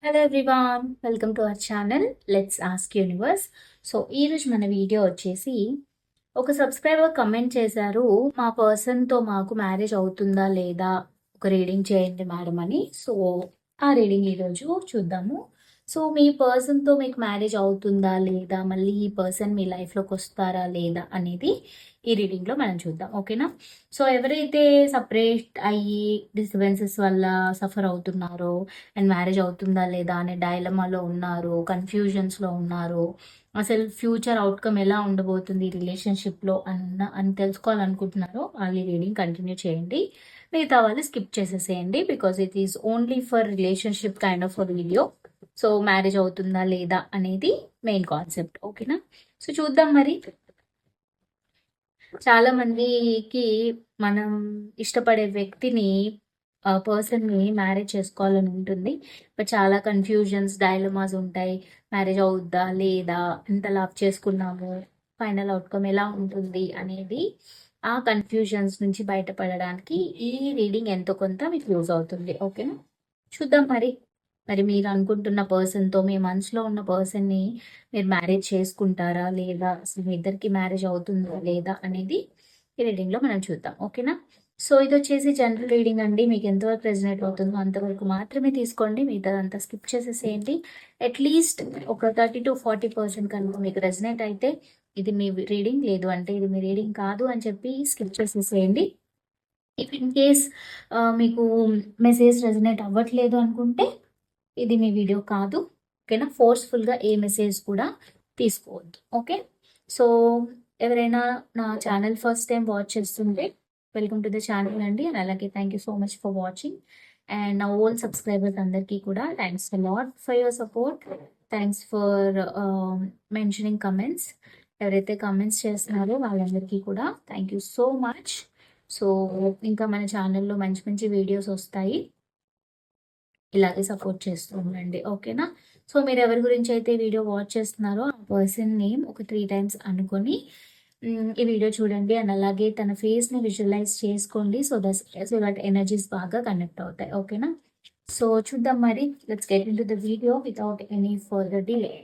Hello everyone, welcome to our channel let's ask universe. So ఈరోజు మన video వచ్చేసి ఒక సబ్స్క్రైబర్ కమెంట్ చేశారు, మా పర్సన్తో మాకు మ్యారేజ్ అవుతుందా లేదా ఒక రీడింగ్ చేయండి మేడం అని. సో ఆ రీడింగ్ ఈరోజు చూద్దాము. సో మీ పర్సన్తో మీకు మ్యారేజ్ అవుతుందా లేదా, మళ్ళీ ఈ పర్సన్ మీ లైఫ్లోకి వస్తారా లేదా అనేది ఈ రీడింగ్లో మనం చూద్దాం, ఓకేనా? సో ఎవరైతే సపరేట్ అయ్యి డిస్టర్బెన్సెస్ వల్ల సఫర్ అవుతున్నారో అండ్ మ్యారేజ్ అవుతుందా లేదా అనే డైలమాలో ఉన్నారు, కన్ఫ్యూజన్స్లో ఉన్నారు, అసలు ఫ్యూచర్ అవుట్కమ్ ఎలా ఉండబోతుంది రిలేషన్షిప్లో అని తెలుసుకోవాలనుకుంటున్నారో వాళ్ళు ఈ రీడింగ్ కంటిన్యూ చేయండి. మిగతా వాళ్ళు స్కిప్ చేసేసేయండి because it is only for relationship kind of video. So marriage అవుతుందా లేదా అనేది మెయిన్ కాన్సెప్ట్, ఓకేనా? సో చూద్దాం మరి. చాలా మందికి మనం ఇష్టపడే వ్యక్తిని పర్సన్ని మ్యారేజ్ చేసుకోవాలని ఉంటుంది. బట్ చాలా కన్ఫ్యూజన్స్, డైలమాస్ ఉంటాయి. మ్యారేజ్ అవుద్దా లేదా, ఎంత లవ్ చేసుకున్నాము, ఫైనల్ అవుట్కమ్ ఎలా ఉంటుంది అనేది, ఆ కన్ఫ్యూజన్స్ నుంచి బయటపడడానికి ఈ రీడింగ్ ఎంతో కొంత మీకు యూజ్ అవుతుంది, ఓకేనా? చూద్దాం మరి. మరి మీరు అనుకుంటున్న పర్సన్తో, మీ మనసులో ఉన్న పర్సన్ని మీరు మ్యారేజ్ చేసుకుంటారా లేదా, అసలు మీ ఇద్దరికి మ్యారేజ్ అవుతుందా లేదా అనేది ఈ రీడింగ్లో మనం చూద్దాం, ఓకేనా? సో ఇది వచ్చేసి జనరల్ రీడింగ్ అండి. మీకు ఎంతవరకు రెజనేట్ అవుతుందో అంతవరకు మాత్రమే తీసుకోండి, మిగతాదంతా స్కిప్ చేసేసేయండి. అట్లీస్ట్ ఒక 30-40% కనుక మీకు రెజనేట్ అయితే ఇది మీ రీడింగ్, లేదు అంటే ఇది మీ రీడింగ్ కాదు అని చెప్పి స్కిప్ చేసేసేయండి. ఇఫ్ ఇన్ కేస్ మీకు మెసేజ్ రెజనేట్ అవ్వట్లేదు అనుకుంటే ఇది మీ వీడియో కాదు, ఓకేనా? ఫోర్స్ఫుల్గా ఏ మెసేజ్ కూడా తీసుకోవద్దు, ఓకే? సో ఎవరైనా నా ఛానల్ ఫస్ట్ టైం వాచ్ చేస్తుంటే వెల్కమ్ టు ద ఛానల్ అండి. అండ్ అలాగే thank you so much for watching. And నా ఓల్డ్ సబ్స్క్రైబర్స్ అందరికీ కూడా thanks a lot for your support. Thanks for mentioning comments. ఎవరైతే కమెంట్స్ చేస్తున్నారో వాళ్ళందరికీ కూడా thank you so much. So ఇంకా మన ఛానల్లో మంచి మంచి వీడియోస్ వస్తాయి, ఇలాగే సపోర్ట్ చేస్తూ ఉండండి, ఓకేనా? సో మీరు ఎవరి గురించి అయితే వీడియో వాచ్ చేస్తున్నారో ఆ పర్సన్ నేమ్ ఒక 3 టైమ్స్ అనుకొని ఈ వీడియో చూడండి. అండ్ అలాగే తన ఫేస్ని విజువలైజ్ చేసుకోండి. సో దట్ ఎనర్జీస్ బాగా కనెక్ట్ అవుతాయి, ఓకేనా? సో చూద్దాం మరి. Let's get in to the video without any further delay,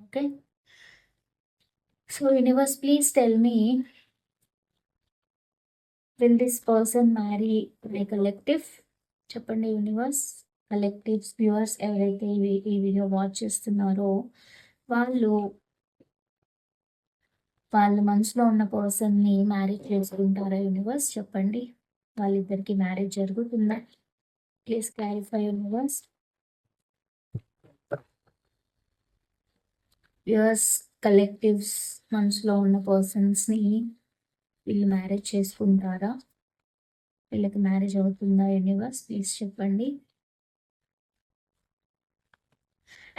okay? So universe, please tell me, will this person marry my collective? చెప్పండి యూనివర్స్. కలెక్టివ్స్ వ్యూవర్స్ ఎవరైతే ఈ video watch చేస్తున్నారో వాళ్ళు వాళ్ళ మనసులో ఉన్న పర్సన్ని మ్యారేజ్ చేసుకుంటారా యూనివర్స్? చెప్పండి. వాళ్ళిద్దరికి మ్యారేజ్ జరుగుతుందా? Please clarify universe. Viewers, collectives మనసులో ఉన్న పర్సన్స్ని వీళ్ళు మ్యారేజ్ చేసుకుంటారా? వీళ్ళకి మ్యారేజ్ అవుతుందా యూనివర్స్? ప్లీజ్ చెప్పండి.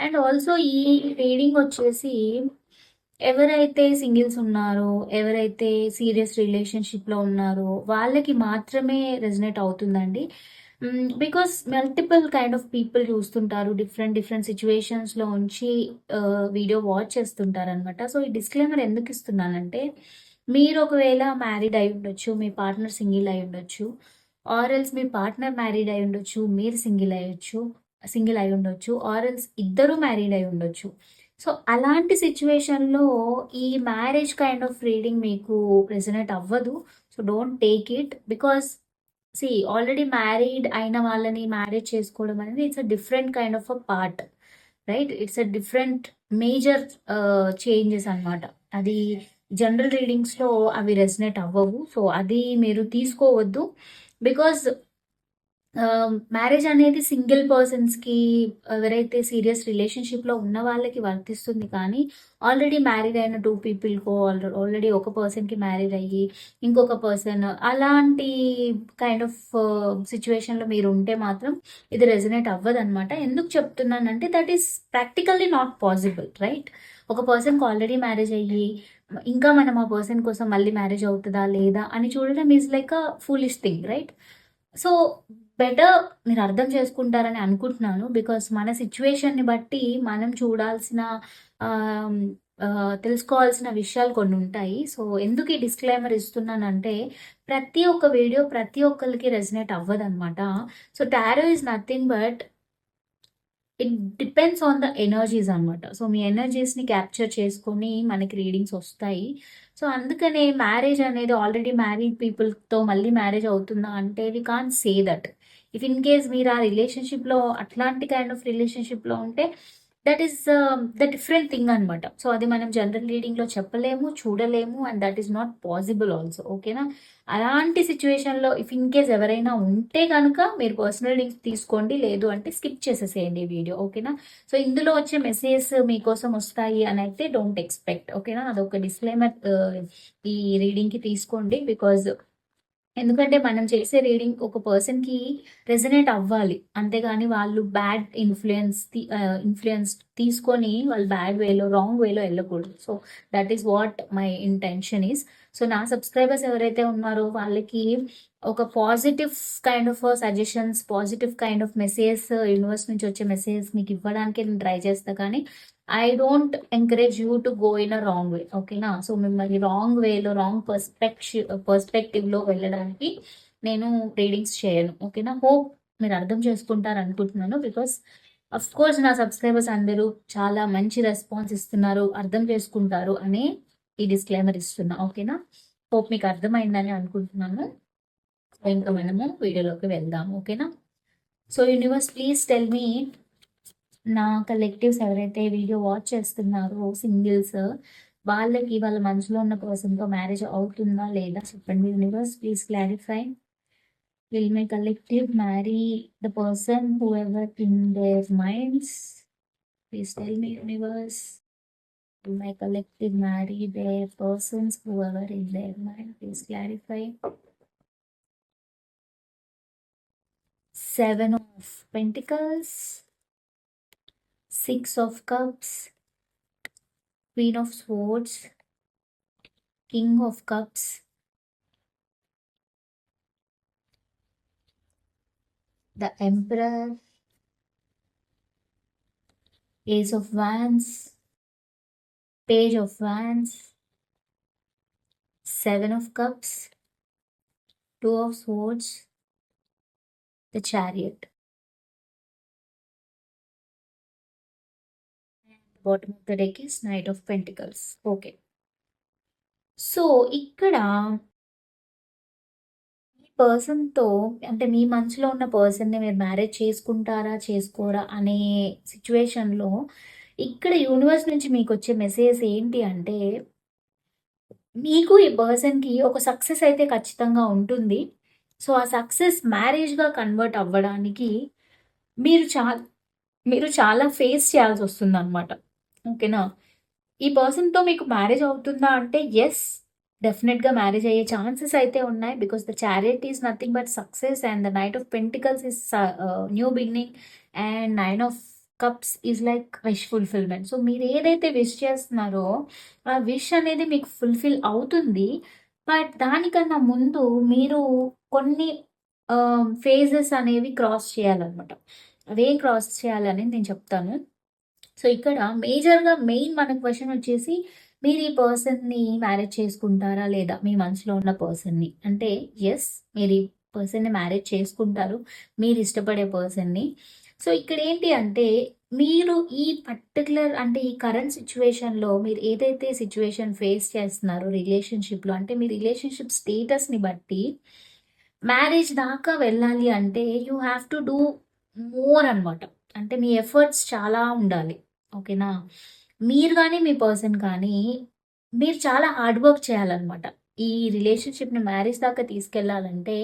అండ్ ఆల్సో ఈ రీడింగ్ వచ్చేసి ఎవరైతే సింగిల్స్ ఉన్నారో, ఎవరైతే సీరియస్ రిలేషన్షిప్లో ఉన్నారో వాళ్ళకి మాత్రమే రెజనేట్ అవుతుందండి. Because multiple kind of people చూస్తుంటారు, డిఫరెంట్ డిఫరెంట్ సిచ్యువేషన్స్లో ఉంచి వీడియో వాచ్ చేస్తుంటారు అనమాట. సో ఈ డిస్క్లైమర్ ఎందుకు ఇస్తున్నానంటే, మీరు ఒకవేళ మ్యారీడ్ అయి ఉండొచ్చు, మీ పార్ట్నర్ సింగిల్ అయి ఉండొచ్చు, ఆర్ఎల్స్ మీ పార్ట్నర్ మ్యారీడ్ అయి ఉండొచ్చు, మీరు సింగిల్ అయి ఉండొచ్చు, ఆర్ఎల్స్ ఇద్దరు మ్యారీడ్ అయి ఉండొచ్చు. సో అలాంటి సిచ్యువేషన్లో ఈ మ్యారేజ్ కైండ్ ఆఫ్ రీడింగ్ మీకు రెజనేట్ అవ్వదు. So don't take it, because already married అయిన వాళ్ళని మ్యారేజ్ చేసుకోవడం అనేది it's a different kind of a part, right? It's a different major changes అనమాట. అది జనరల్ రీడింగ్స్లో అవి రెజనేట్ అవ్వవు. సో అది మీరు తీసుకోవద్దు. బికాజ్ మ్యారేజ్ అనేది సింగిల్ పర్సన్స్కి, ఎవరైతే సీరియస్ రిలేషన్షిప్లో ఉన్న వాళ్ళకి వర్తిస్తుంది. కానీ ఆల్రెడీ మ్యారీడ్ అయిన 2 పీపుల్కో, ఆల్రెడీ ఒక పర్సన్కి మ్యారీడ్ అయ్యి ఇంకొక పర్సన్, అలాంటి కైండ్ ఆఫ్ సిచ్యువేషన్లో మీరు ఉంటే మాత్రం ఇది రెజనేట్ అవ్వదు అనమాట. ఎందుకు చెప్తున్నానంటే that is practically not possible, right? ఒక పర్సన్కి ఆల్రెడీ మ్యారేజ్ అయ్యి ఇంకా మనం ఆ పర్సన్ కోసం మళ్ళీ మ్యారేజ్ అవుతుందా లేదా అని చూడడం is like a foolish thing, right? So better మీరు అర్థం చేసుకుంటారని అనుకుంటున్నాను. బికాస్ మన సిచ్యువేషన్ని బట్టి మనం చూడాల్సిన, తెలుసుకోవాల్సిన విషయాలు కొన్ని ఉంటాయి. సో ఎందుకు ఈ డిస్క్లైమర్ ఇస్తున్నానంటే, ప్రతి ఒక్క వీడియో ప్రతి ఒక్కరికి రెజనేట్ అవ్వదన్నమాట. So tarot is nothing but it depends on the energies అనమాట. సో, మీ ఎనర్జీస్‌ని క్యాప్చర్ చేసుకొని మనకి రీడింగ్స్ వస్తాయి. సో, అందుకనే మ్యారేజ్ అనేది ఆల్రెడీ మ్యారీడ్ పీపుల్‌తో మళ్ళీ మ్యారేజ్ అవుతుందా అంటే we can't say that. If in case మీరు ఆ రిలేషన్‌షిప్‌లో అట్లాంటి కైండ్ ఆఫ్ రిలేషన్‌షిప్‌లో ఉంటే that is the different thing అనమాట. సో, అది మనం జనరల్ రీడింగ్‌లో చెప్పలేము, చూడలేము and that is not possible also. ఓకేనా? అలాంటి సిట్యుయేషన్‌లో ఇఫ్ ఇన్ కేస్ ఎవరైనా ఉంటే గనుక మీరు పర్సనల్ రీడింగ్స్ తీసుకోండి. లేదు అంటే స్కిప్ చేసేసేయండి ఈ వీడియో. ఓకేనా? సో, ఇందులో వచ్చే మెసేజెస్ మీకోసం వస్తాయి అని అయితే డోంట్ ఎక్స్‌పెక్ట్. ఓకేనా? అదొక డిస్క్లైమర్ ఈ రీడింగ్‌కి తీసుకోండి. బికాజ్ ఎందుకంటే మనం చేసే రీడింగ్ ఒక పర్సన్‌కి రెజొనేట్ అవ్వాలి. అంతేగాని వాళ్ళు బ్యాడ్ ఇన్‌ఫ్లుయెన్స్ తీసుకొని వాళ్ళు బ్యాడ్ వేలో, రాంగ్ వేలో ఎళ్ళకూడదు. So, that is what my intention is. So, నా సబ్‌స్క్రైబర్స్ ఎవరైతే ఉన్నారో వాళ్ళకి ఒక positive kind of suggestions, positive kind of messages universe నుంచి వచ్చే మెసేజెస్ మీకు ఇవ్వడానికే నేను ట్రై చేస్తా కానీ I don't encourage you to go in a wrong way. ఓకేనా? సో, మిమ్మల్ని రాంగ్ వేలో, రాంగ్ పర్స్పెక్టివ్‌లో వెళ్ళడానికి నేను రీడింగ్స్ చేయను. ఓకేనా? హోప్ మీరు అర్థం చేసుకుంటారు అనుకుంటున్నాను. బికాస్ కోర్స్ నా సబ్స్క్రైబర్స్ అందరూ చాలా మంచి రెస్పాన్స్ ఇస్తున్నారు, అర్థం చేసుకుంటారు అని ఈ డిస్క్లైమర్ ఇస్తున్నా. ఓకేనా? హోప్ మీకు అర్థమైందని అనుకుంటున్నాను. ఇంకా మనము వీడియోలోకి వెళ్దాము. ఓకేనా? సో, యూనివర్స్ ప్లీజ్ టెల్ మీ, నా కలెక్టివ్స్ ఎవరైతే వీడియో వాచ్ చేస్తున్నారో సింగిల్స్, వాళ్ళకి వాళ్ళ మనసులో ఉన్న పర్సన్‌తో మ్యారేజ్ అవుతుందా లేదా చెప్పండి universe. Please clarify. Will my collective marry the person whoever in there minds? Please tell me universe. Will my collective marry their persons whoever in their mind? Please clarify. Seven of Pentacles, Six of Cups, Queen of Swords, King of Cups, the Emperor, Ace of Wands, Page of Wands, Seven of Cups, Two of Swords, the Chariot. Bottom of the deck is Knight of Pentacles. Okay. So, ఇక్కడ ఈ పర్సన్‌తో అంటే మీ మనసులో ఉన్న పర్సన్‌ని మీరు marriage చేసుకుంటారా? చేసుకోరా? అనే సిట్యుయేషన్‌లో ఇక్కడ యూనివర్స్ నుంచి మీకొచ్చే మెసేజ్ ఏంటి అంటే, మీకు ఈ పర్సన్‌కి ఒక సక్సెస్ అయితే ఖచ్చితంగా ఉంటుంది. సో, ఆ సక్సెస్ మ్యారేజ్‌గా కన్వర్ట్ అవ్వడానికి మీరు చా మీరు చాలా ఫేస్ చేయాల్సొస్తుందనమాట. ఓకేనా? ఈ పర్సన్‌తో మీకు మ్యారేజ్ అవుతుందా అంటే యెస్. డెఫినిట్‌గా మ్యారేజ్ అయ్యే ఛాన్సెస్ అయితే ఉన్నాయి. Because the chariot is nothing but success and the knight of pentacles is new beginning and nine of cups is like wish fulfilment. So, మీరు ఏదైతే విష్ చేస్తున్నారో ఆ విష్ అనేది మీకు ఫుల్‌ఫిల్ అవుతుంది. బట్ దానికన్నా ముందు మీరు కొన్ని ఫేజెస్ అనేవి క్రాస్ చేయాలనమాట. అవేం క్రాస్ చేయాలని నేను చెప్తాను. సో, ఇక్కడ మేజర్‌గా మెయిన్ మన క్వెషన్ వచ్చేసి మీరు ఈ పర్సన్‌ని మ్యారేజ్ చేసుకుంటారా లేదా? మీ మనసులో ఉన్న పర్సన్‌ని. అంటే యెస్, మీరు ఈ పర్సన్‌ని మ్యారేజ్ చేసుకుంటారు. మీరు ఇష్టపడే పర్సన్‌ని. సో, ఇక్కడేంటి అంటే మీరు ఈ పర్టిక్యులర్ అంటే ఈ కరెంట్ సిట్యుయేషన్‌లో మీరు ఏదైతే సిట్యుయేషన్ ఫేస్ చేస్తున్నారో రిలేషన్‌షిప్‌లో అంటే మీ రిలేషన్‌షిప్ స్టేటస్‌ని బట్టి మ్యారేజ్ దాకా వెళ్ళాలి అంటే you have to do more అనమాట. అంటే మీ ఎఫర్ట్స్ చాలా ఉండాలి. ఓకేనా? మీరు గానీ, మీ పర్సన్ కానీ మీరు చాలా హార్డ్ వర్క్ చేయాలనమాట. ఈ రిలేషన్‌షిప్‌ని మ్యారేజ్ దాకా తీసుకెళ్ళాలంటే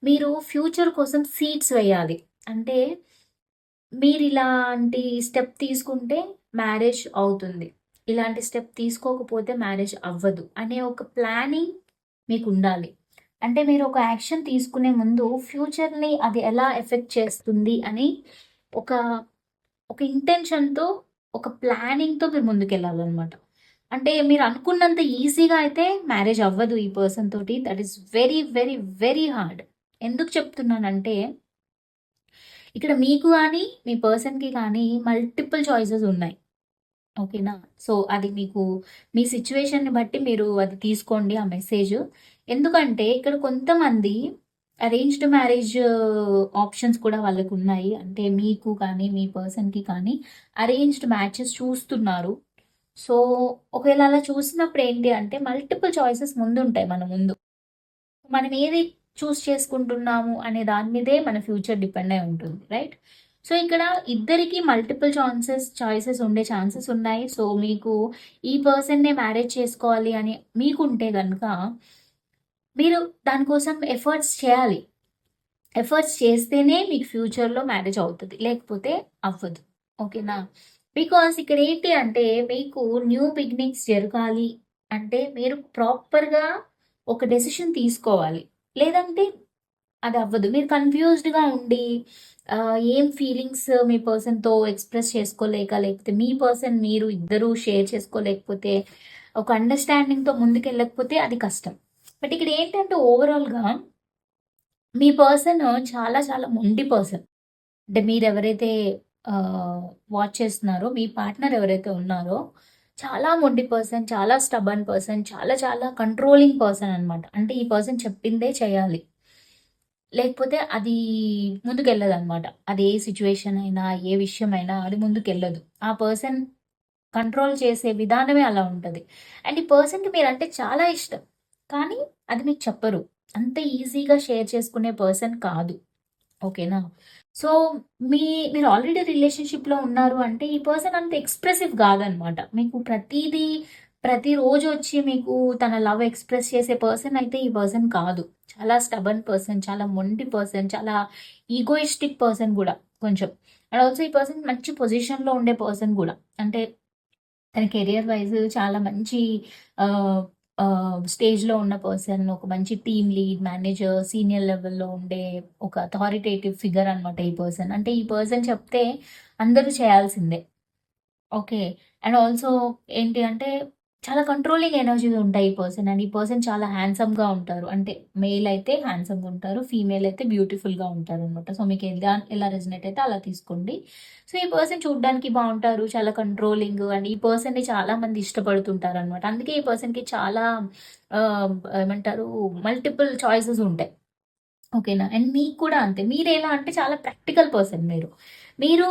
మీరు ఫ్యూచర్ కోసం సీడ్స్ వేయాలి. అంటే మీరిలాంటి స్టెప్ తీసుకుంటే మ్యారేజ్ అవుతుంది. ఇలాంటి స్టెప్ తీసుకోకపోతే మ్యారేజ్ అవ్వదు అనే ఒక ప్లానింగ్ మీకుండాలి. అంటే మీరు ఒక యాక్షన్ తీసుకునే ముందు ఫ్యూచర్‌ని అది ఎలా ఎఫెక్ట్ చేస్తుంది అని ఒక, ఒక ఇంటెన్షన్‌తో, ఒక ప్లానింగ్‌తో మీరు ముందుకెళ్ళాలనమాట. అంటే మీరు అనుకున్నంత ఈజీగా అయితే మ్యారేజ్ అవ్వదు ఈ పర్సన్ తోటి. That is very, very, very hard. ఎందుకు చెప్తున్నానంటే ఇక్కడ మీకు గానీ, మీ పర్సన్‌కి కానీ మల్టిపుల్ చాయిసెస్ ఉన్నాయి. ఓకేనా? సో, అది మీకు మీ సిట్యుయేషన్‌ని బట్టి మీరు అది తీసుకోండి ఆ మెసేజ్. ఎందుకంటే ఇక్కడ కొంతమంది అరేంజ్డ్ మ్యారేజ్ ఆప్షన్స్ కూడా వాళ్ళకున్నాయి. అంటే మీకు కానీ, మీ పర్సన్‌కి కానీ అరేంజ్డ్ మ్యాచెస్ చూస్తున్నారు. సో, ఒకవేళ అలా చూసినప్పుడు ఏంటి అంటే మల్టిపుల్ చాయిసెస్ ముందుంటాయి మన ముందు. మనం ఏది చూస్ చేసుకుంటున్నాము అనే దాని మీదే మన ఫ్యూచర్ డిపెండ్ అయి ఉంటుంది. రైట్? సో, ఇక్కడ ఇద్దరికీ మల్టిపుల్ చాయిసెస్ ఉండే ఛాన్సెస్ ఉన్నాయి. సో, మీకు ఈ పర్సన్‌నే మ్యారేజ్ చేసుకోవాలి అని మీకుంటే గనక మీరు దానికోసం ఎఫర్ట్స్ చేయాలి. ఎఫర్ట్స్ చేస్తేనే మీకు ఫ్యూచర్‌లో మ్యారేజ్ అవుతది. లేకపోతే అవ్వదు. ఓకేనా? బికాజ్ ఇక్కడ ఏంటి అంటే మీకు న్యూ బిగినింగ్స్ జరగాలి అంటే మీరు ప్రాపర్‌గా ఒక డెసిషన్ తీసుకోవాలి. లేదంటే అది అవ్వదు. మీరు కన్‌ఫ్యూజ్డ్‌గా ఉండి ఏం ఫీలింగ్స్ మీ పర్సన్‌తో ఎక్స్‌ప్రెస్ చేసుకోలేక, లేకపోతే మీ పర్సన్ మీరు ఇద్దరూ షేర్ చేసుకోలేకపోతే, ఒక అండర్‌స్టాండింగ్‌తో ముందుకెళ్ళకపోతే అది కష్టం. బట్ ఇక్కడ ఏంటంటే ఓవరాల్‌గా మీ పర్సన్ చాలా చాలా మొండి పర్సన్. అంటే మీరెవరైతే వాచ్ చేస్తున్నారో, మీ పార్ట్నర్ ఎవరైతే ఉన్నారో, చాలా మొండి పర్సన్, చాలా స్టబర్న్ పర్సన్, చాలా చాలా కంట్రోలింగ్ పర్సన్ అనమాట. అంటే ఈ పర్సన్ చెప్పిందే చేయాలి. లేకపోతే అది ముందుకెళ్ళదనమాట. అది ఏ సిట్యుయేషన్ అయినా, ఏ విషయమైనా అది ముందుకెళ్ళదు. ఆ పర్సన్ కంట్రోల్ చేసే విధానమే అలా ఉంటది. అండ్ ఈ పర్సన్‌కి మీరంటే చాలా ఇష్టం. కానీ అది మీకు చెప్పరు. అంత ఈజీగా షేర్ చేసుకునే పర్సన్ కాదు. ఓకేనా? సో, మీ మీరు ఆల్రెడీ రిలేషన్‌షిప్‌లో ఉన్నారు అంటే ఈ పర్సన్ అంత ఎక్స్‌ప్రెసివ్ గాదనమాట. మీకు ప్రతీదీ ప్రతిరోజు వచ్చి మీకు తన లవ్ ఎక్స్‌ప్రెస్ చేసే పర్సన్ అయితే ఈ పర్సన్ కాదు. చాలా స్టబర్న్ పర్సన్, చాలా మొండి పర్సన్, చాలా ఈగోయిస్టిక్ పర్సన్ గూడా కొంచెం. అండ్ ఆల్సో ఈ పర్సన్ మంచి పొజిషన్‌లో ఉండే పర్సన్ గూడా. అంటే తన కెరియర్ వైస్ చాలా మంచి ఆహ్, స్టేజ్‌లో ఉన్న పర్సన్. ఒక మంచి టీమ్ లీడ్, మేనేజర్, సీనియర్ లెవెల్‌లో ఉండే ఒక అథారిటేటివ్ ఫిగర్ అనమాట ఈ పర్సన్. అంటే ఈ పర్సన్ చెప్తే అందరూ చేయాల్సిందే. ఓకే. అండ్ ఆల్సో ఏంటి అంటే చాలా కంట్రోలింగ్ ఎనర్జీస్ ఉంటాయి ఈ పర్సన్. అండ్ ఈ పర్సన్ చాలా హ్యాండ్సమ్‌గా ఉంటారు. అంటే మేల్ అయితే హ్యాండ్సమ్‌గా ఉంటారు. ఫీమేల్ అయితే బ్యూటిఫుల్‌గా ఉంటారనమాట. సో, మీకు ఎలా రెజొనేట్ అయితే అలా తీసుకోండి. సో, ఈ పర్సన్ చూడ్డానికి బావుంటారు. చాలా కంట్రోలింగ్ అండ్ ఈ పర్సన్‌ని చాలా మంది ఇష్టపడుతుంటారనమాట. అందుకే ఈ పర్సన్‌కి చాలా ఏమంటారు మల్టిపుల్ చాయిసెస్ ఉంటాయి. ఓకేనా? అండ్ మీకు కూడా అంతే. మీరెలా అంటే చాలా ప్రాక్టికల్ పర్సన్ మీరు. మీరు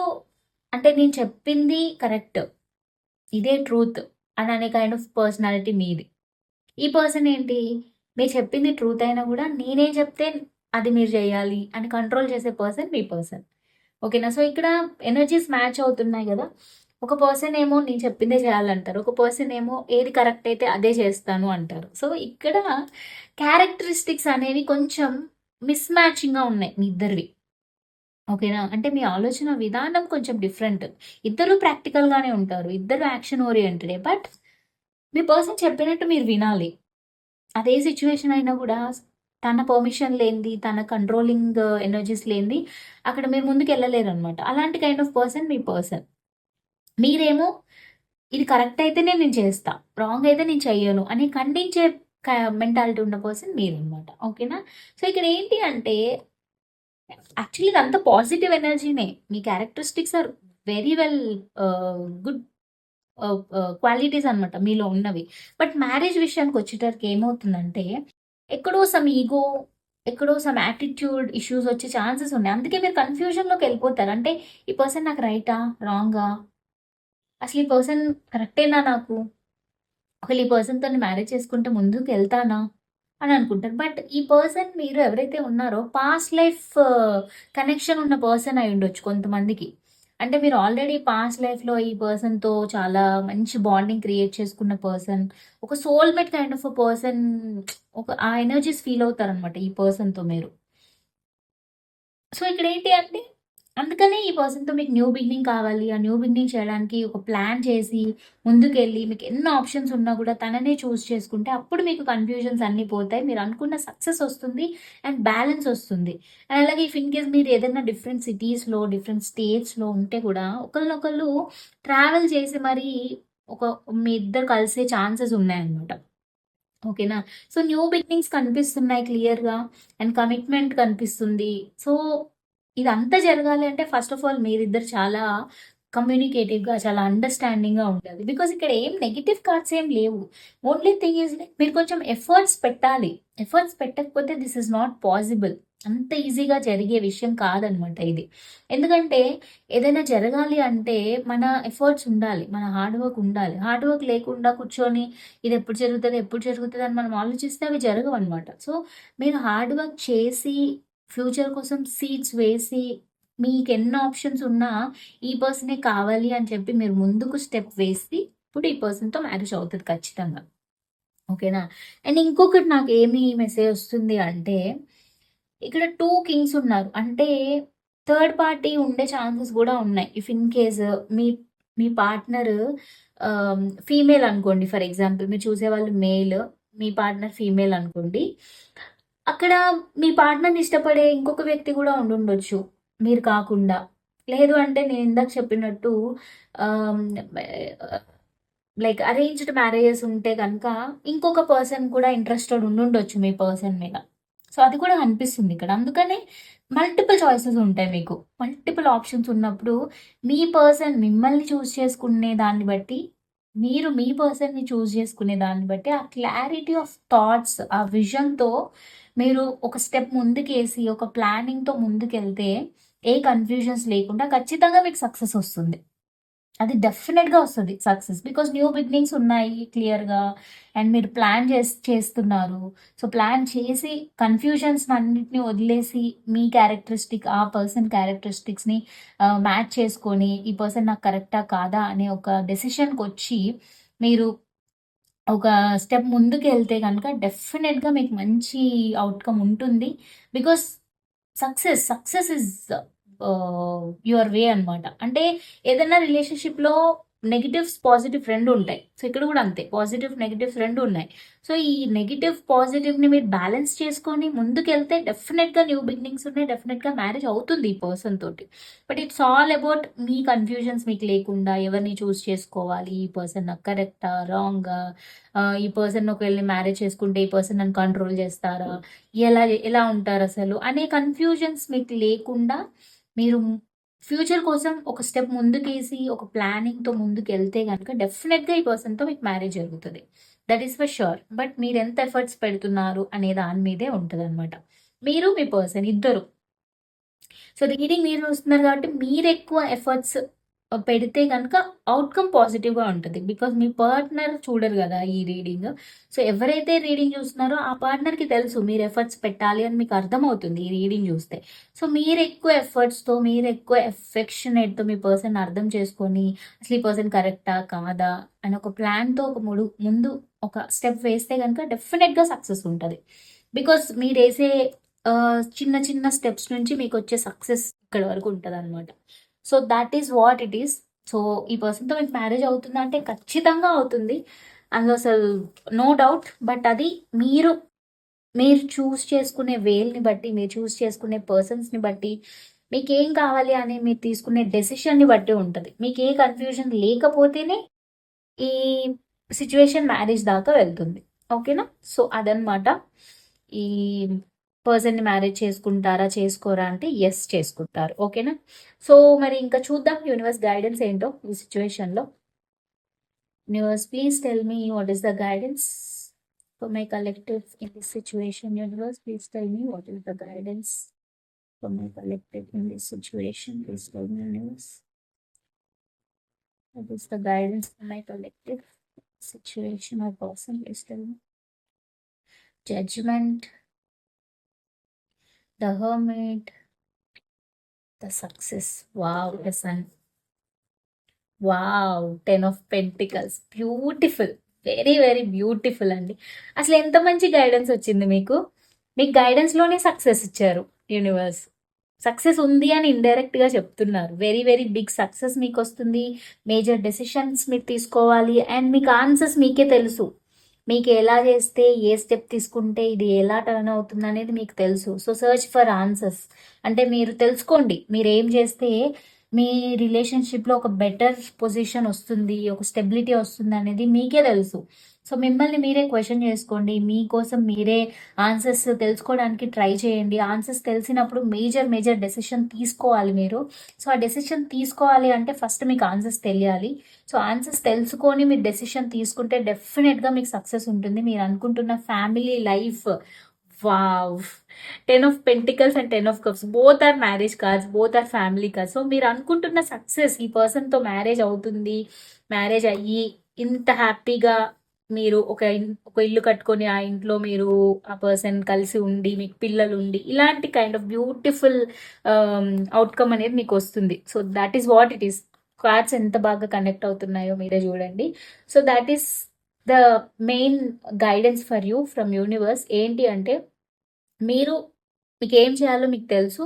అంటే నేను చెప్పింది కరెక్ట్. ఇదే ట్రూత్ అననే కైండ్ ఆఫ్ పర్సనాలిటీ మీది. ఈ పర్సన్ ఏంటి? మీరు చెప్పింది ట్రూత్ అయినా గూడా నేనేం చెప్తే అది మీరు జేయాలి అని కంట్రోల్ చేసే పర్సన్ మీ పర్సన్. ఓకేనా? సో, ఇక్కడ ఎనర్జీస్ మ్యాచ్ అవుతున్నాయి గదా! ఒక పర్సన్ ఏమో నేను చెప్పిందే చేయాలంటారు. ఒక పర్సన్ ఏమో ఏది కరెక్ట్ అయితే అదే చేస్తాను అంటారు. సో, ఇక్కడ క్యారెక్టరిస్టిక్స్ అనేవి కొంచెం మిస్ మ్యాచింగ్‌గా ఉన్నాయి మీ ఇద్దరివి. ఓకేనా? అంటే మీ ఆలోచన విధానం కొంచెం డిఫరెంట్. ఇద్దరు ప్రాక్టికల్‌గానే ఉంటారు. ఇద్దరు యాక్షన్ ఓరియెంటెడే. బట్ మీ పర్సన్ చెప్పినట్టు మీరు వినాలి. అదే సిట్యుయేషన్ అయినా గూడా తన పర్మిషన్ లేనిది, తన కంట్రోలింగ్ ఎనర్జీస్ లేనిది అక్కడ మీరు ముందుకెళ్ళలేరనమాట. అలాంటి kind of person me person. మీరేమో ఇది కరెక్ట్ అయితేనే నేను చేస్తా. రాంగ్ అయితే నేను చెయ్యను అని ఖండించే క మెంటాలిటీ ఉన్న పర్సన్ మీరనమాట. ఓకేనా? సో, ఇక్కడ ఏంటి అంటే యాక్చువల్లీ ఇదంతా పాజిటివ్ ఎనర్జీనే. మీ characteristics are very well good qualities అనమాట మీలో ఉన్నవి. బట్ మ్యారేజ్ విషయానికొచ్చేటరికి ఏమవుతుందంటే, ఎక్కడో సమ్ ఈగో, ఎక్కడో సమ్ యాటిట్యూడ్ ఇష్యూస్ వచ్చే ఛాన్సెస్ ఉన్నాయి. అందుకే మీరు కన్‌ఫ్యూజన్‌లోకెళ్ళిపోతారు. అంటే ఈ పర్సన్ నాకు రైటా? రాంగా? అసలు ఈ పర్సన్ కరెక్టేనా నాకు? ఒకవేళ ఈ పర్సన్‌తోని మ్యారేజ్ చేసుకుంటే ముందుకెళ్తానా? అని అనుకుంటారు. బట్ ఈ పర్సన్ మీరు ఎవరైతే ఉన్నారో పాస్ట్ లైఫ్ కనెక్షన్ ఉన్న పర్సన్ అయ్యుండొచ్చు కొంతమందికి. అంటే మీరు ఆల్రెడీ పాస్ట్ లైఫ్‌లో ఈ పర్సన్‌తో చాలా మంచి బాండింగ్ క్రియేట్ చేసుకున్న పర్సన్. ఒక soulmate kind of a person ఆ ఎనర్జీస్ ఫీల్ అవుతారనమాట ఈ పర్సన్‌తో మీరు. సో, ఇక్కడేంటి అంటే, అందుకనే ఈ పర్సన్‌తో మీకు న్యూ బిగినింగ్ కావాలి. ఆ న్యూ బిగినింగ్ చేయడానికి ఒక ప్లాన్ చేసి, ముందుకెళ్ళి మీకు ఎన్ని ఆప్షన్స్ ఉన్నా గూడా తననే చూజ్ చేసుకుంటే, అప్పుడు మీకు కన్‌ఫ్యూజన్స్ అన్నీ పోతాయి. మీరు అనుకున్న సక్సెస్ ఒస్తుంది. అండ్ బ్యాలెన్స్ ఒస్తుంది. అండ్ అలాగే ఇఫ్ ఇన్ కేస్ మీరు ఏదైనా డిఫరెంట్ సిటీస్‌లో, డిఫరెంట్ స్టేట్స్‌లో ఉంటే గూడా, ఒకళ్ళనొకళ్ళు ట్రావెల్ చేసి మరీ ఒక మీ ఇద్దరు కలిసే ఛాన్సెస్ ఉన్నాయన్నమాట. ఓకేనా? సో, న్యూ బిగినింగ్స్ కనిపిస్తున్నాయి క్లియర్‌గా. అండ్ కమిట్మెంట్ కనిపిస్తుంది. సో, ఇదంతా జరగాలి అంటే ఫస్ట్ ఆఫ్ ఆల్ మీరిద్దరు చాలా కమ్యూనికేటివ్‌గా, చాలా అండర్‌స్టాండింగ్‌గా ఉండాలి. బికాజ్ ఇక్కడ ఏం నెగెటివ్ కార్డ్స్ ఏం లేవు. ఓన్లీ థింగ్ ఈజ్ లైక్ మీరు కొంచెం ఎఫర్ట్స్ పెట్టాలి. ఎఫర్ట్స్ పెట్టకపోతే దిస్ ఈస్ నాట్ పాసిబుల్. అంత ఈజీగా జరిగే విషయం కాదనమాట ఇది. ఎందుకంటే ఏదైనా జరగాలి అంటే మన ఎఫర్ట్స్ ఉండాలి. మన హార్డ్ వర్క్ ఉండాలి. హార్డ్ వర్క్ లేకుండా కూర్చొని ఇది ఎప్పుడు జరుగుతది, ఎప్పుడు జరుగుతది అని మనం ఆలోచిస్తే అవి జరగవనమాట. సో, మీరు హార్డ్ వర్క్ చేసి ఫ్యూచర్ కోసం సీడ్స్ వేసి మీకెన్ని ఆప్షన్స్ ఉన్నా ఈ పర్సనే కావాలి అని చెప్పి మీరు ముందుకు స్టెప్ వేసి ఇప్పుడు ఈ పర్సన్‌తో మ్యారేజ్ అవుతది ఖచ్చితంగా. ఓకేనా? అండ్ ఇంకొకటి నాకేమి మెసేజ్ వస్తుంది అంటే ఇక్కడ 2 కింగ్స్ ఉన్నారు. అంటే థర్డ్ పార్టీ ఉండే ఛాన్సెస్ గూడా ఉన్నాయి. If in case me me partner female అనుకోండి ఫర్ ఎగ్జాంపుల్. మీరు చూసేవాళ్ళు మేల్, మీ పార్ట్నర్ ఫీమేల్ అనుకోండి. అక్కడ మీ పార్ట్నర్‌ని ఇష్టపడే ఇంకొక వ్యక్తి గూడా ఉండుండొచ్చు మీరు కాకుండా. లేదు అంటే నేను ఇందాక చెప్పినట్టు ఆహ్, లైక్ అరేంజ్డ్ మ్యారేజెస్ ఉంటే గనక ఇంకొక పర్సన్ కూడా ఇంట్రెస్టెడ్ ఉండుండొచ్చు మీ పర్సన్ మీద. సో, అది కూడా కనిపిస్తుంది ఇక్కడ. అందుకనే మల్టిపుల్ చాయిసెస్ ఉంటాయి మీకు. మల్టిపుల్ ఆప్షన్స్ ఉన్నప్పుడు మీ పర్సన్ మిమ్మల్ని చూజ్ చేసుకునే దాన్ని బట్టి, మీరు మీ పర్సన్‌ని చూజ్ చేసుకునే దాన్ని బట్టి ఆ క్లారిటీ ఆఫ్ థాట్స్, ఆ విజన్‌తో మీరు ఒక స్టెప్ ముందుకేసి, ఒక ప్లానింగ్‌తో ముందుకెళ్తే ఏ కన్‌ఫ్యూజన్స్ లేకుండా ఖచ్చితంగా మీకు సక్సెస్ ఒస్తుంది. అది డెఫినెట్‌గా వస్తది సక్సెస్. బికాజ్ న్యూ బిగినింగ్స్ ఉన్నాయి క్లియర్‌గా. అండ్ మీరు ప్లాన్ చేస్తున్నారు. సో, ప్లాన్ చేసి కన్‌ఫ్యూజన్స్‌నన్నిటిని వదిలేసి మీ క్యారెక్టరిస్టిక్, ఆ పర్సన్ క్యారెక్టరిస్టిక్స్‌ని మ్యాచ్ చేసుకొని ఈ పర్సన్ నాకు కరెక్టా? కాదా? అనే ఒక డెసిషన్‌కొచ్చి మీరు ఒక స్టెప్ ముందుకెళ్తే గనక డెఫినెట్‌గా మీకు మంచి ఔట్‌కమ్ ఉంటుంది. Because success is your way అనమాట. అంటే ఏదైనా రిలేషన్‌షిప్‌లో నెగెటివ్స్, పాజిటివ్ 2 ఉంటాయి. సో, ఇక్కడ కూడా అంతే. పాజిటివ్, నెగెటివ్స్ 2 ఉన్నాయి. సో, ఈ నెగెటివ్, పాజిటివ్‌ని మీరు బ్యాలెన్స్ చేసుకొని ముందుకెళ్తే డెఫినెట్‌గా న్యూ బిగినింగ్స్ ఉన్నాయి. డెఫినెట్‌గా మ్యారేజ్ అవుతుంది ఈ పర్సన్ తోటి. But it's all about me confusions మీకు లేకుండా ఎవరిని చూజ్ చేసుకోవాలి? ఈ పర్సన్ నాకు కరెక్టా? రాంగా? ఈ పర్సన్ ఒకవేళ మ్యారేజ్ చేసుకుంటే ఈ పర్సన్ నన్ను కంట్రోల్ చేస్తారా? ఎలా ఎలా ఉంటారసలు? అనే కన్‌ఫ్యూజన్స్ మీకు లేకుండా మీరు ఫ్యూచర్ కోసం ఒక స్టెప్ ముందుకేసి, ఒక ప్లానింగ్‌తో ముందుకెళ్తే గనక డెఫినెట్‌గా ఈ పర్సన్‌తో మీకు మ్యారేజ్ జరుగుతది. That is for sure. But మీరెంత ఎఫర్ట్స్ పెడుతున్నారు అనే దాని మీదే ఉంటదనమాట. మీరు, మీ పర్సన్ ఇద్దరు. సో, రీడింగ్ మీరు చూస్తున్నారు కాబట్టి మీరెక్కువ ఎఫర్ట్స్ పెడితే గనక ఔట్‌కమ్ పాజిటివ్‌గా ఉంటది. బికాజ్ మీ పార్ట్నర్ చూడరు గదా! ఈ రీడింగ్. సో, ఎవరైతే రీడింగ్ చూస్తున్నారో ఆ పార్ట్నర్‌కి తెలుసు మీరు ఎఫర్ట్స్ పెట్టాలి అని మీకు అర్థమవుతుంది ఈ రీడింగ్ చూస్తే. సో, మీరెక్కువ ఎఫర్ట్స్‌తో, మీరెక్కువ ఎఫెక్షనేట్‌తో మీ పర్సన్‌ని అర్థం చేసుకొని అసలు ఈ పర్సన్ కరెక్టా? కాదా? అని ఒక ప్లాన్‌తో ఒక ముందు ఒక స్టెప్ వేస్తే గనక డెఫినెట్‌గా సక్సెస్ ఉంటది. బికాజ్ మీరేసే చిన్న చిన్న స్టెప్స్ నుంచి మీకొచ్చే సక్సెస్ ఇక్కడి వరకు ఉంటదనమాట. So, that is what it is. So, ఈ పర్సన్‌తో మీకు మ్యారేజ్ అవుతుందా అంటే ఖచ్చితంగా అవుతుంది. అందులో అసలు నో డౌట్. బట్ అది మీరు, మీరు చూజ్ చేసుకునే వేలని బట్టి, మీరు చూజ్ చేసుకునే పర్సన్స్‌ని బట్టి, మీకేం కావాలి అని మీరు తీసుకునే డెసిషన్‌ని బట్టి ఉంటది. మీకే కన్‌ఫ్యూజన్ లేకపోతేనే ఈ సిట్యుయేషన్ మ్యారేజ్ దాకా వెళ్తుంది. ఓకేనా? సో, అదనమాట. ఈ పర్సన్‌ని మ్యారేజ్ చేసుకుంటారా? చేసుకోరా? అంటే యెస్ చేసుకుంటారు. ఓకేనా? సో, మరి ఇంకా చూద్దాం యూనివర్స్ గైడెన్స్ ఏంటో ఈ సిట్యుయేషన్‌లో. Universe please tell me what is the guidance for my collective in this situation. Universe please tell me what is the guidance for my collective in this situation. Please tell me universe what is the guidance for my collective situation or person. Please tell me. Judgment, the hermit, the success. Wow, the sun. Wow! 10 of pentacles. Beautiful. Very, very beautiful అండి. అసలు ఎంత మంచి guidance వచ్చింది మీకు. మీకు గైడెన్స్‌లోనే success ఇచ్చారు universe. Success ఉంది అని ఇండైరెక్ట్‌గా చెప్తున్నారు. వెరీ, వెరీ బిగ్ సక్సెస్ మీకొస్తుంది. మేజర్ డెసిషన్స్ మీరు తీసుకోవాలి. అండ్ మీకు ఆన్సర్స్ మీకే తెలుసు. మీకు ఎలా చేస్తే, ఏ స్టెప్ తీసుకుంటే ఇది ఎలా టర్న్ అవుతుందనేది మీకు తెలుసు. So, search for answers. అంటే మీరు తెలుసుకోండి. మీరేం చేస్తే మీ రిలేషన్‌షిప్‌లో ఒక బెటర్ పొజిషన్ వస్తుంది, ఒక స్టెబిలిటీ వస్తుందనేది మీకే తెలుసు. సో, మిమ్మల్ని మీరే క్వెషన్ చేసుకోండి. మీకోసం మీరే ఆన్సర్స్ తెలుసుకోవడానికి ట్రై చేయండి. ఆన్సర్స్ తెలిసినప్పుడు మేజర్ డెసిషన్ తీసుకోవాలి మీరు. సో, ఆ డెసిషన్ తీసుకోవాలి అంటే ఫస్ట్ మీకు ఆన్సర్స్ తెలియాలి. సో, ఆన్సర్స్ తెలుసుకొని మీరు డెసిషన్ తీసుకుంటే డెఫినెట్‌గా మీకు సక్సెస్ ఉంటుంది. మీరు అనుకుంటున్న family life wow! 10 of pentacles and 10 of cups both are marriage cards, both are family cards. So మీరు అనుకుంటున్న సక్సెస్, ఈ పర్సన్‌తో మ్యారేజ్ అవుతుంది. మ్యారేజ్ అయ్యి ఇంత హ్యాపీగా మీరు ఒక ఇల్లు కట్టుకొని ఆ ఇంట్లో మీరు ఆ పర్సన్ కలిసి ఉండి మీకు పిల్లలు ఉండి ఇలాంటి కైండ్ ఆఫ్ బ్యూటిఫుల్ అవుట్‌కమ్ అనేది మీకు వస్తుంది. So that is what it is. Cards ఎంత బాగా కనెక్ట్ అవుతున్నాయో మీరే చూడండి. So that is the main guidance for you from universe. ఏంటి అంటే మీకు ఏం చేయాలో మీకు తెలుసు.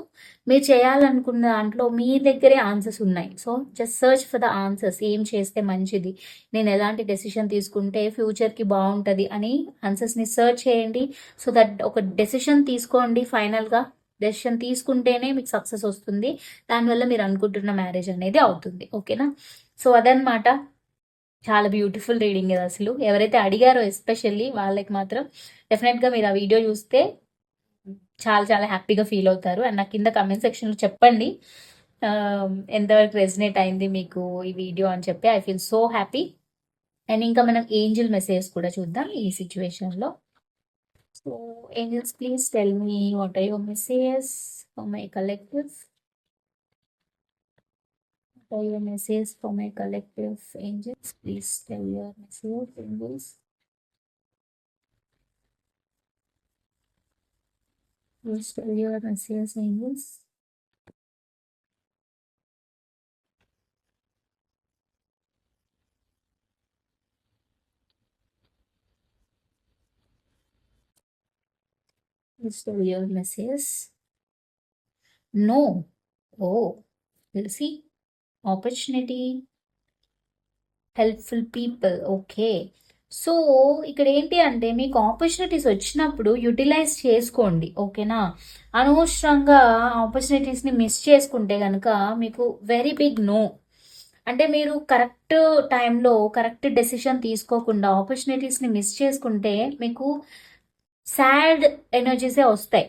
మీరు చేయాలనుకున్న దాంట్లో మీ దగ్గరే ఆన్సర్స్ ఉన్నాయి. So just search for the answers. ఏం చేస్తే మంచిది, నేను ఎలాంటి డెసిషన్ తీసుకుంటే ఫ్యూచర్కి బాగుంటుంది అని ఆన్సర్స్ని సర్చ్ చేయండి. సో దట్ ఒక డెసిషన్ తీసుకోండి. ఫైనల్గా డెసిషన్ తీసుకుంటేనే మీకు సక్సెస్ వస్తుంది. దానివల్ల మీరు అనుకుంటున్న మ్యారేజ్ అనేది అవుతుంది. ఓకేనా? సో అదనమాట. చాలా బ్యూటిఫుల్ రీడింగ్ ఇది అసలు. ఎవరైతే అడిగారో ఎస్పెషల్లీ వాళ్ళకి మాత్రం డెఫినెట్గా మీరు ఆ వీడియో చూస్తే చాలా చాలా హ్యాపీగా ఫీల్ అవుతారు. అండ్ నాకు కింద కమెంట్ సెక్షన్లో చెప్పండి ఎంతవరకు రెజినేట్ అయింది మీకు ఈ వీడియో అని చెప్పి. I feel so happy. And ఇంకా మనం ఏంజిల్ మెసేజ్ కూడా చూద్దాం ఈ సిచ్యువేషన్లో. So angels, please tell me what are your message for my collective. What are your messages for my collective angels? Please tell your message, angels. Please tell your messages, angels. Please tell your messages. No. Oh, we'll see. Opportunity, helpful people. Okay. So ఇక్కడ ఏంటి అంటే మీకు opportunities వచ్చినప్పుడు utilise చేసుకోండి. ఓకేనా? అనవసరంగా ఆపర్చునిటీస్ని miss చేసుకుంటే కనుక మీకు వెరీ బిగ్ నో. అంటే మీరు కరెక్ట్ టైంలో కరెక్ట్ డెసిషన్ తీసుకోకుండా ఆపర్చునిటీస్ని మిస్ చేసుకుంటే మీకు సాడ్ ఎనర్జీసే వస్తాయి.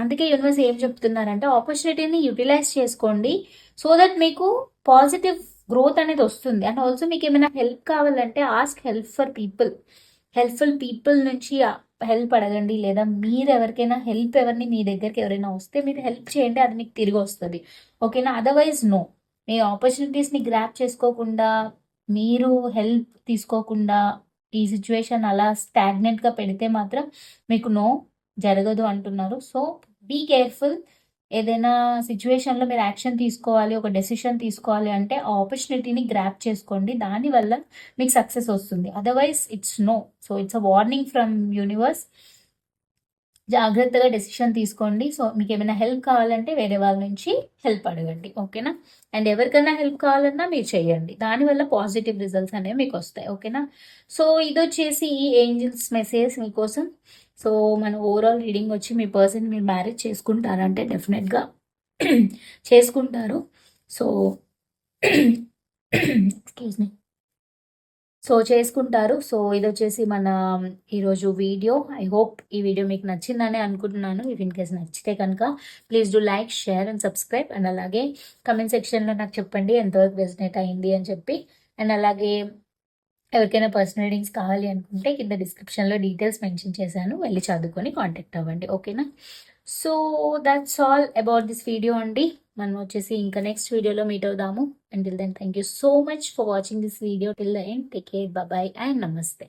అందుకే యూనివర్స్ ఏం చెప్తున్నారంటే ఆపర్చునిటీని యూటిలైజ్ చేసుకోండి. సో దట్ మీకు పాజిటివ్ గ్రోత్ అనేది వస్తుంది. అండ్ ఆల్సో మీకు ఏమైనా హెల్ప్ కావాలంటే ask help for people. Helpful people నుంచి హెల్ప్ అడగండి. లేదా మీరు ఎవరికైనా హెల్ప్ మీ దగ్గరికి ఎవరైనా వస్తే మీరు హెల్ప్ చేయండి, అది మీకు తిరిగి వస్తుంది. ఓకేనా? Otherwise no. మీ ఆపర్చునిటీస్ని గ్రాప్ చేసుకోకుండా మీరు హెల్ప్ తీసుకోకుండా ఈ సిచ్యువేషన్ అలా స్టాగ్నెంట్గా పెడితే మాత్రం మీకు నో జరగదు అంటున్నారు. So be careful. ఏదైనా సిచ్యువేషన్లో మీరు యాక్షన్ తీసుకోవాలి, ఒక డెసిషన్ తీసుకోవాలి అంటే ఆ ఆపర్చునిటీని గ్రాప్ చేసుకోండి. దానివల్ల మీకు సక్సెస్ వస్తుంది. Otherwise it's no. So it's a warning from universe. జాగ్రత్తగా డెసిషన్ తీసుకోండి. సో మీకు ఏమైనా హెల్ప్ కావాలంటే వేరే వాళ్ళ నుంచి హెల్ప్ అడగండి. ఓకేనా? అండ్ ఎవరికైనా హెల్ప్ కావాలన్నా మీరు చేయండి. దానివల్ల పాజిటివ్ రిజల్ట్స్ అనేవి మీకు వస్తాయి. ఓకేనా? సో ఇది వచ్చేసి ఏంజిల్స్ మెసేజ్ మీకోసం. సో మన ఓవరాల్ రీడింగ్ వచ్చి మీ పర్సన్ మీరు మ్యారేజ్ చేసుకుంటారంటే డెఫినెట్గా చేసుకుంటారు. So excuse me. సో చేసుకుంటారు. సో ఇది వచ్చేసి మన ఈరోజు వీడియో. ఐ హోప్ ఈ వీడియో మీకు నచ్చిందని అనుకుంటున్నాను. ఇఫ్ ఇన్ కేస్ నచ్చితే కనుక please do like, share and subscribe. And అలాగే కమెంట్ సెక్షన్లో నాకు చెప్పండి ఎంతవరకు రెజనేట్ అయింది అని చెప్పి. అండ్ అలాగే ఎవరికైనా పర్సనల్ రీడింగ్స్ కావాలి అనుకుంటే కింద డిస్క్రిప్షన్లో డీటెయిల్స్ మెన్షన్ చేశాను, వెళ్ళి చదువుకొని కాంటాక్ట్ అవ్వండి. ఓకేనా? So that's all about this video అండి. మనం వచ్చేసి ఇంకా నెక్స్ట్ వీడియోలో మీట్ అవుదాము. Until then, thank you so much for watching this video till the end. Take care, bye bye and namaste.